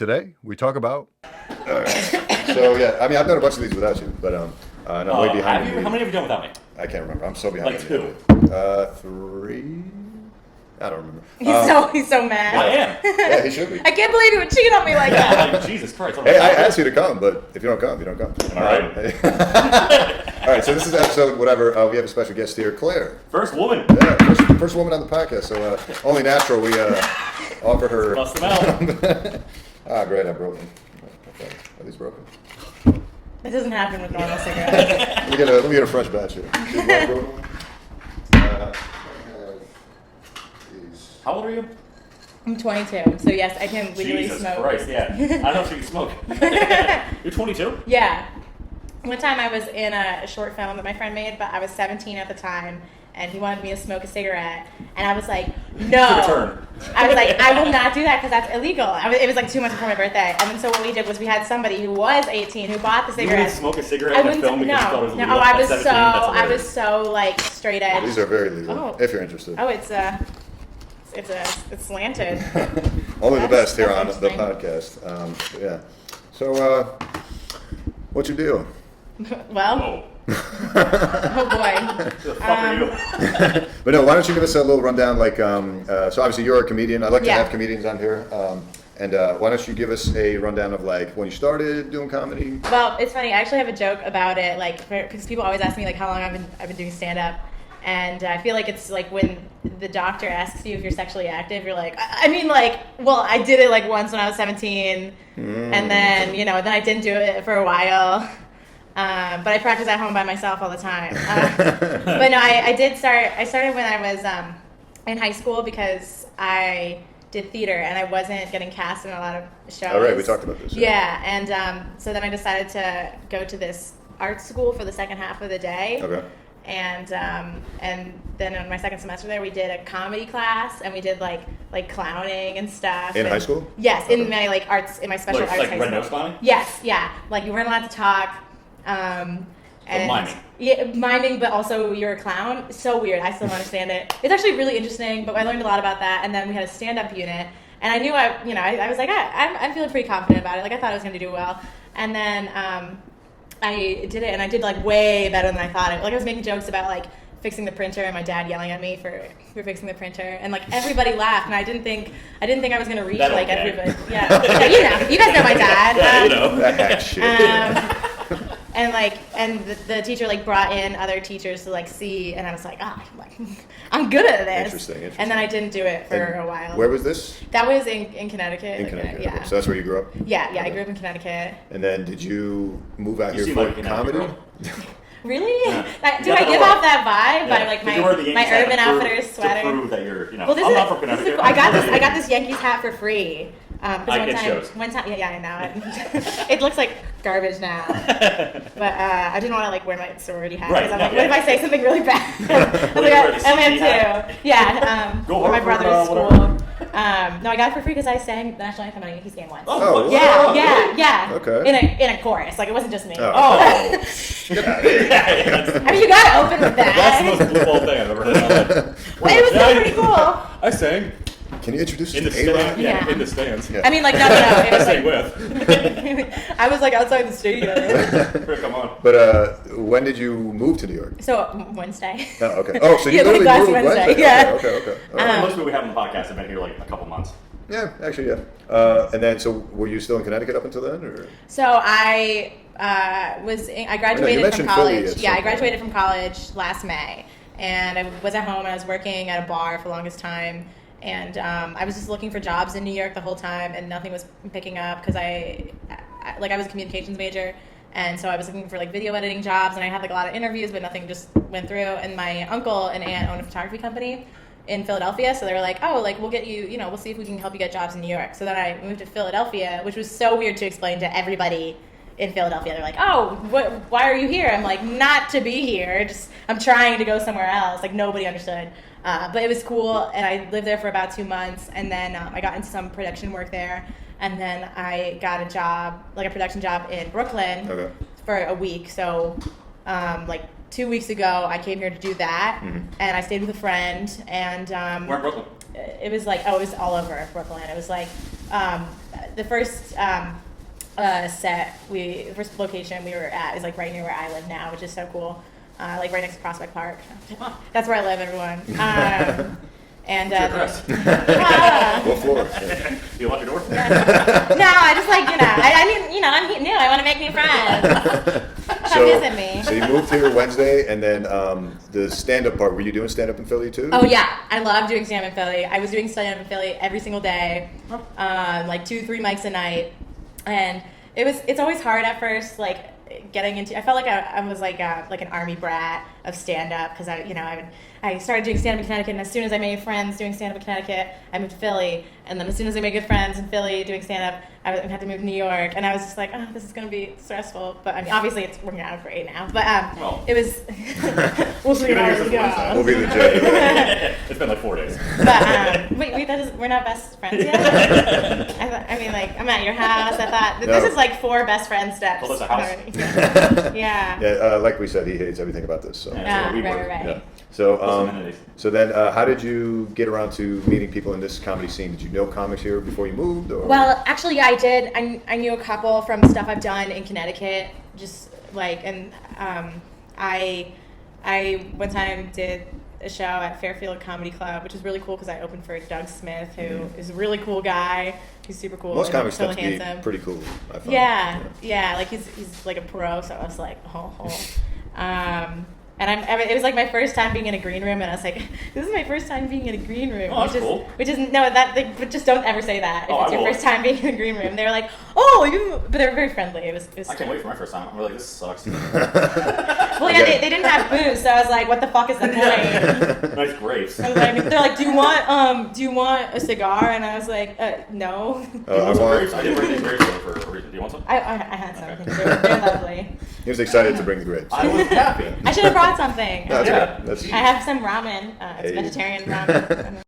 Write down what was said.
Today we talk about. All right. So yeah, I mean I've done a bunch of these without you, but and I'm way behind. Have you? How many have you done without me? I can't remember. I'm so behind. Like two. 3. I don't remember. He's so mad. I am. Yeah, he should be. I can't believe you would cheat on me like that. Like, Jesus Christ. Hey, I asked you to come, but if you don't come, you don't come. All right. All right. So this is episode whatever. We have a special guest here, Claire. First woman. Yeah, first woman on the podcast. So only natural we offer her. Bust them out. Great. I broke them. Okay. Are these broken? It doesn't happen with normal cigarettes. Let me get a fresh batch here. How old are you? I'm 22, so yes, I can legally Jesus smoke. Christ, yeah. I don't think you smoke. You're 22? Yeah. One time I was in a short film that my friend made, but I was 17 at the time, and he wanted me to smoke a cigarette, and I was like, no. Took a turn. I was like, I will not do that because that's illegal. It was like 2 months before my birthday, and then so what we did was we had somebody who was 18 who bought the You cigarette. wouldn't smoke a cigarette in a film because you thought it was illegal? I At was 17? so That's I hilarious. was so like straight edge. These are very legal, Oh. if you're interested. Oh, it's slanted. Only the best here That's on the interesting. podcast. Yeah. So, what's your deal? Well, Whoa. oh boy. The fuck are you? But no, why don't you give us a little rundown? Like, so obviously you're a comedian. I like to Yeah. have comedians on here. And why don't you give us a rundown of like when you started doing comedy? Well, it's funny. I actually have a joke about it, like because people always ask me like how long I've been doing stand up, and I feel like it's like when the doctor asks you if you're sexually active, you're like, I mean, like, well, I did it like once when I was 17, and then then I didn't do it for a while. But I practice at home by myself all the time. But no, I did start. I started when I was in high school because I did theater and I wasn't getting cast in a lot of shows. All right, we talked about this. Yeah, and so then I decided to go to this art school for the second half of the day. Okay. And then in my second semester there, we did a comedy class and we did like clowning and stuff. In and, high school? Yes, in my my special arts Like high red school. nose clowning? Yes, yeah. Like you weren't allowed to talk. And miming. Yeah, miming, but also you're a clown. It's so weird. I still don't understand it. It's actually really interesting, but I learned a lot about that. And then we had a stand-up unit, and I knew I was like, I'm feeling pretty confident about it. Like I thought I was going to do well. And then I did it, and I did like way better than I thought. Like I was making jokes about like fixing the printer, and my dad yelling at me for fixing the printer, and like everybody laughed, and I didn't think I was gonna reach That like okay. everybody. Yeah, you guys know my dad. Yeah, you know. That shit. And the teacher like brought in other teachers to like see, and I was like, I'm good at this. Interesting. And then I didn't do it for And a while. Where was this? That was in Connecticut. In like, Connecticut. Yeah. Okay. So that's where you grew up? Yeah, Okay. I grew up in Connecticut. And then did you move out You here seem for like a comedy? Connecticut Really? Yeah. Do Yeah, I give no, off that vibe by like Did you wear the my Yankees hat Urban to prove- Outfitters sweater? To prove that you're, Well, I'm not from Connecticut. I got this Yankees hat for free. 'Cause I get shows. one time, yeah, I know. It looks like garbage now. But I didn't want to like wear my sorority hat Right, because I'm no, like, what if yeah. I say something really bad? I What, you wear the was like, I CT hat? meant to. Yeah. Go for my Harvard, brother's whatever. school. No, I got it for free because I sang the national anthem at a Yankees game once. Oh, Yeah, wow. yeah. Okay. In a chorus, like it wasn't just me. Oh. Oh! Get out of here. I mean, you gotta open with That's that. the most blue ball thing I've ever heard in my life. Well, it was still pretty cool. I sang Can you introduce in the us to A-Rod? stands. Yeah. In the stands. Yeah. I mean, like, no. It I was sang like, with. I was like outside the stadium. Come on. But when did you move to New York? So Wednesday. Oh, okay. Oh, so you Yeah, literally last moved Wednesday, Wednesday. yeah. Okay. All right. Most people we have on the podcast have been here like a couple months. Yeah, actually, yeah. And then, so were you still in Connecticut up until then, or? So I graduated mentioned from Philly college. at Yeah, some I graduated from college last May, and I was at home and I was working at a bar for the longest time. And I was just looking for jobs in New York the whole time, and nothing was picking up because I was a communications major, and so I was looking for like video editing jobs, and I had like a lot of interviews, but nothing just went through. And my uncle and aunt own a photography company in Philadelphia, so they were like, oh, like we'll get you, we'll see if we can help you get jobs in New York. So then I moved to Philadelphia, which was so weird to explain to everybody in Philadelphia. They're like, oh, why are you here? I'm like, not to be here, just I'm trying to go somewhere else. Like nobody understood. But it was cool, and I lived there for about 2 months, and then I got into some production work there, and then I got a job, like a production job in Brooklyn Okay. for a week. So like 2 weeks ago, I came here to do that, and I stayed with a friend, and We're in Brooklyn. it was like, it was all over Brooklyn. It was like the first the first location we were at is like right near where I live now, which is so cool. Like right next to Prospect Park. That's where I live, everyone. And What floor? Do you lock your door? no, I just like I'm new. I want to make new friends. Come visit me. So you moved here Wednesday, and then the stand-up part. Were you doing stand-up in Philly too? Oh yeah, I love doing stand-up in Philly. I was doing stand-up in Philly every single day, like 2-3 mics a night, and it's always hard at first, like getting into. I felt like I was like an army brat of stand-up because I started doing stand-up in Connecticut, and as soon as I made friends doing stand-up in Connecticut, I moved to Philly, and then as soon as I made good friends in Philly doing stand-up, I had to move to New York, and I was just like, oh, this is going to be stressful, but I mean, obviously it's working out great now, but it was, we'll see how it goes. We'll be the judge. It's been like 4 days. But wait, we're not best friends yet? I mean, like, I'm at your house, I thought, this is like 4 best friend steps. Well, that's a house. already. Yeah. Yeah, like we said, he hates everything about this. So. Yeah. Right. Yeah. So, amenities. so then, how did you get around to meeting people in this comedy scene? Did you know comics here before you moved? Or? Well, actually, yeah, I did. I knew a couple from stuff I've done in Connecticut. Just like, and I one time did a show at Fairfield Comedy Club, which is really cool because I opened for Doug Smith, who is a really cool guy. He's super cool. Most and comics so tend to be handsome. pretty cool. I find. Yeah, like he's like a pro. So I was like, and it was like my first time being in a green room, and I was like, this is my first time being in a green room. Oh, that's cool. But just don't ever say that if Oh, it's I your will. first time being in a green room. They were like, oh, but they were very friendly. It was I can't wait for my first time. I'm really like, this sucks. Well, yeah, they didn't have booze, so I was like, what the fuck is the point? Nice grapes. I was like, they're like, do you want a cigar? And I was like, no. Do you want some grapes? I did bring these grapes over for a reason. Do you want some? I had something. They're lovely. He was excited to bring the grapes. I was happy. I should have brought something. No, that's Yeah. good. That's I have some ramen. It's Hey. vegetarian ramen.